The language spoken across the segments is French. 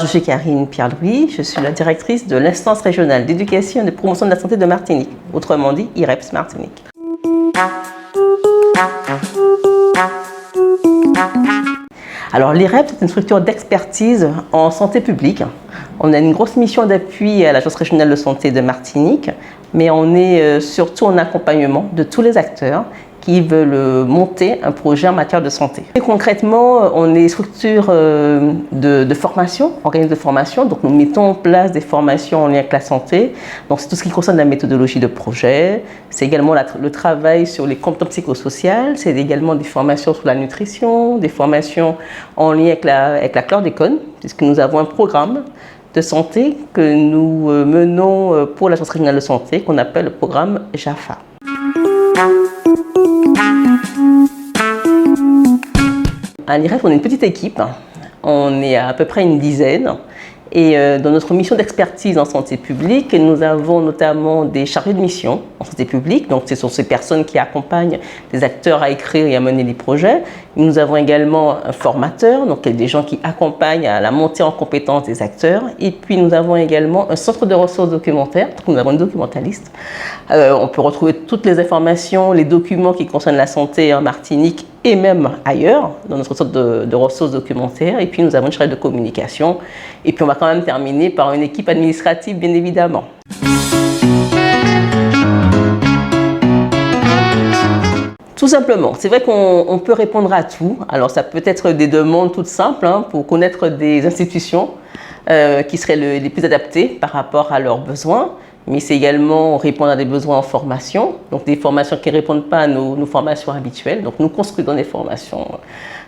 je suis Karine Pierre-Louis, je suis la directrice de l'instance régionale d'éducation et de promotion de la santé de Martinique, autrement dit IREPS Martinique. Alors l'IREPS est une structure d'expertise en santé publique. On a une grosse mission d'appui à l'Agence régionale de santé de Martinique, mais on est surtout en accompagnement de tous les acteurs qui veulent monter un projet en matière de santé. Et concrètement, on est structure de formation, organisme de formation, donc nous mettons en place des formations en lien avec la santé. Donc c'est tout ce qui concerne la méthodologie de projet, c'est également le travail sur les compétences psychosociales, c'est également des formations sur la nutrition, des formations en lien avec la chlordécone, puisque nous avons un programme de santé que nous menons pour l'Agence régionale de santé, qu'on appelle le programme JAFA. À l'IREPS, on est une petite équipe, on est à peu près une dizaine. Et dans notre mission d'expertise en santé publique, nous avons notamment des chargés de mission en santé publique. Donc, ce sont ces personnes qui accompagnent les acteurs à écrire et à mener les projets. Nous avons également un formateur, donc des gens qui accompagnent à la montée en compétence des acteurs. Et puis, nous avons également un centre de ressources documentaires. Donc, nous avons une documentaliste. On peut retrouver toutes les informations, les documents qui concernent la santé en Martinique et même ailleurs, dans notre centre de ressources documentaires. Et puis, nous avons une chargée de communication. Et puis, on va quand même terminer par une équipe administrative, bien évidemment. Tout simplement, c'est vrai qu'on peut répondre à tout. Alors, ça peut être des demandes toutes simples pour connaître des institutions qui seraient les plus adaptées par rapport à leurs besoins. Mais c'est également répondre à des besoins en formation, donc des formations qui ne répondent pas à nos formations habituelles. Donc nous construisons des formations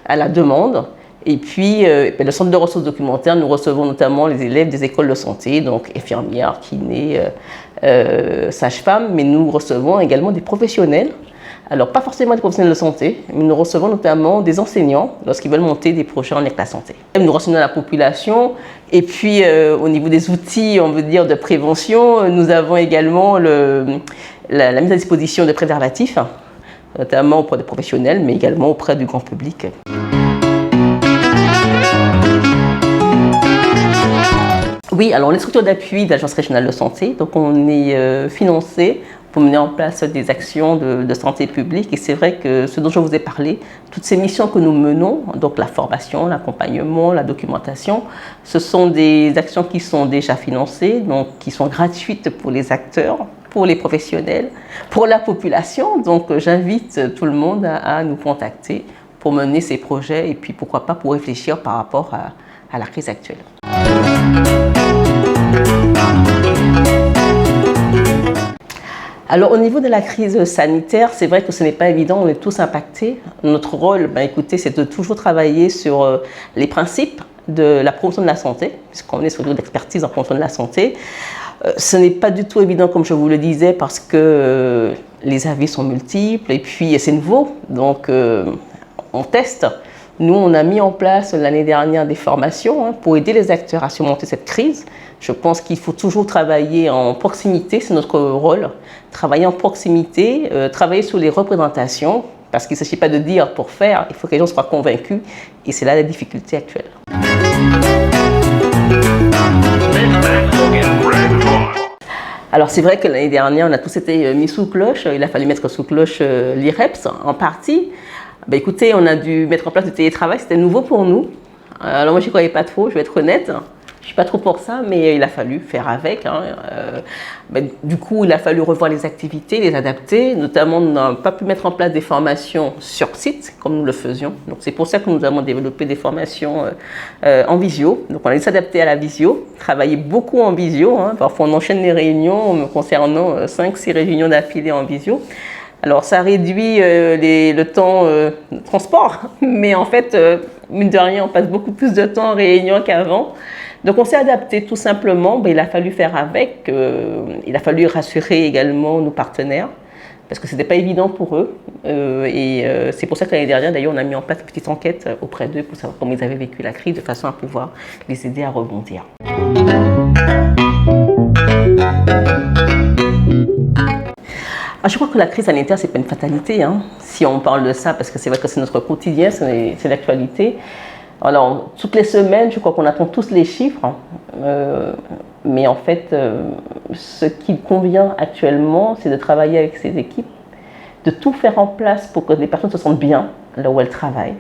à la demande. Et puis le centre de ressources documentaires, nous recevons notamment les élèves des écoles de santé, donc infirmières, kinés, sages-femmes, mais nous recevons également des professionnels. Alors pas forcément des professionnels de santé, mais nous recevons notamment des enseignants lorsqu'ils veulent monter des projets en lien avec la santé. Nous renseignons la population et puis au niveau des outils, on veut dire, de prévention, nous avons également la mise à disposition de préservatifs, notamment auprès des professionnels, mais également auprès du grand public. Oui, alors on est structure d'appui de l'Agence régionale de santé, donc on est financé pour mener en place des actions de santé publique. Et c'est vrai que ce dont je vous ai parlé, toutes ces missions que nous menons, donc la formation, l'accompagnement, la documentation, ce sont des actions qui sont déjà financées, donc qui sont gratuites pour les acteurs, pour les professionnels, pour la population. Donc j'invite tout le monde à nous contacter pour mener ces projets et puis pourquoi pas pour réfléchir par rapport à la crise actuelle. Alors au niveau de la crise sanitaire, c'est vrai que ce n'est pas évident, on est tous impactés. Notre rôle, écoutez, c'est de toujours travailler sur les principes de la promotion de la santé, puisqu'on est sur une expertise en promotion de la santé. Ce n'est pas du tout évident, comme je vous le disais, parce que les avis sont multiples et puis c'est nouveau, donc on teste. Nous, on a mis en place l'année dernière des formations pour aider les acteurs à surmonter cette crise. Je pense qu'il faut toujours travailler en proximité, c'est notre rôle. Travailler en proximité, travailler sur les représentations, parce qu'il ne s'agit pas de dire pour faire, il faut que les gens soient convaincus, et c'est là la difficulté actuelle. Alors c'est vrai que l'année dernière, on a tous été mis sous cloche, il a fallu mettre sous cloche l'IREPS en partie. Écoutez, on a dû mettre en place du télétravail, c'était nouveau pour nous. Alors moi, je n'y croyais pas trop, je vais être honnête. Je ne suis pas trop pour ça, mais il a fallu faire avec. Du coup, il a fallu revoir les activités, les adapter. Notamment, on n'a pas pu mettre en place des formations sur site, comme nous le faisions. Donc c'est pour ça que nous avons développé des formations en visio. Donc on a dû s'adapter à la visio, travailler beaucoup en visio. Parfois, on enchaîne les réunions concernant 5-6 réunions d'affilée en visio. Alors ça réduit le temps de transport, mais en fait, mine de rien, on passe beaucoup plus de temps en réunion qu'avant. Donc on s'est adapté tout simplement, il a fallu faire avec, il a fallu rassurer également nos partenaires, parce que ce n'était pas évident pour eux. C'est pour ça que l'année dernière, d'ailleurs, on a mis en place une petite enquête auprès d'eux pour savoir comment ils avaient vécu la crise, de façon à pouvoir les aider à rebondir. Je crois que la crise sanitaire, ce n'est pas une fatalité, si on parle de ça, parce que c'est vrai que c'est notre quotidien, c'est l'actualité. Alors, toutes les semaines, je crois qu'on attend tous les chiffres, mais en fait, ce qui convient actuellement, c'est de travailler avec ces équipes, de tout faire en place pour que les personnes se sentent bien là où elles travaillent,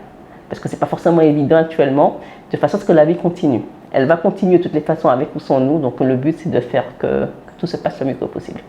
parce que ce n'est pas forcément évident actuellement, de façon à ce que la vie continue. Elle va continuer de toutes les façons avec ou sans nous, donc le but c'est de faire que tout se passe le mieux que possible.